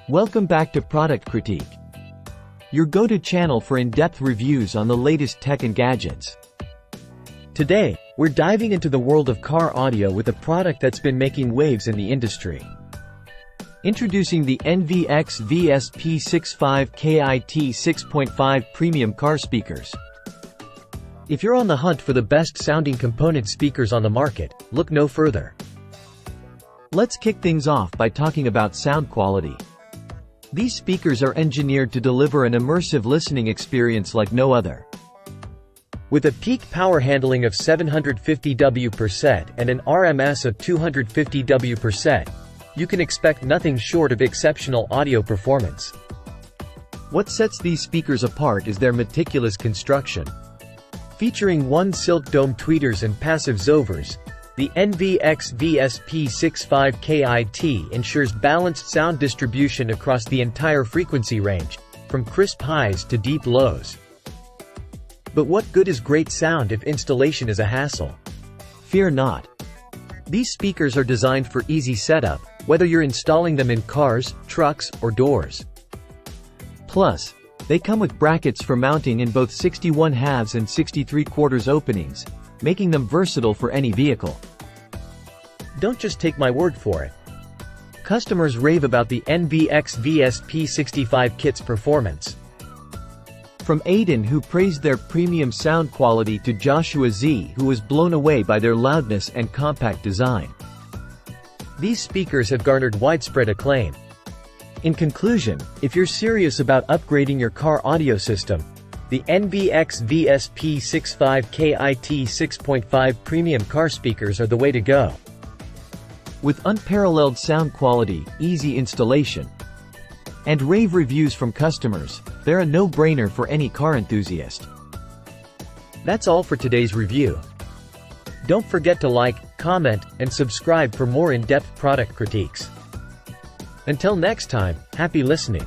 Welcome back to Product Critique, your go-to channel for in-depth reviews on the latest tech and gadgets. Today, we're diving into the world of car audio with a product that's been making waves in the industry. Introducing the NVX VSP65KIT 6.5 premium car speakers. If you're on the hunt for the best-sounding component speakers on the market, look no further. Let's kick things off by talking about sound quality. These speakers are engineered to deliver an immersive listening experience like no other. With a peak power handling of 750 W per set and an RMS of 250 W per set, you can expect nothing short of exceptional audio performance. What sets these speakers apart is their meticulous construction. Featuring one silk dome tweeters and passive zoovers, the NVX VSP65KIT ensures balanced sound distribution across the entire frequency range, from crisp highs to deep lows. But what good is great sound if installation is a hassle? Fear not. These speakers are designed for easy setup, whether you're installing them in cars, trucks, or doors. Plus, they come with brackets for mounting in both 61/2 and 63/4 openings, making them versatile for any vehicle. Don't just take my word for it. Customers rave about the NVX VSP65KIT's performance. From Aiden, who praised their premium sound quality, to Joshua Z, who was blown away by their loudness and compact design. These speakers have garnered widespread acclaim. In conclusion, if you're serious about upgrading your car audio system, the NVX VSP65KIT 6.5 premium car speakers are the way to go. With unparalleled sound quality, easy installation, and rave reviews from customers, they're a no-brainer for any car enthusiast. That's all for today's review. Don't forget to like, comment, and subscribe for more in-depth product critiques. Until next time, happy listening.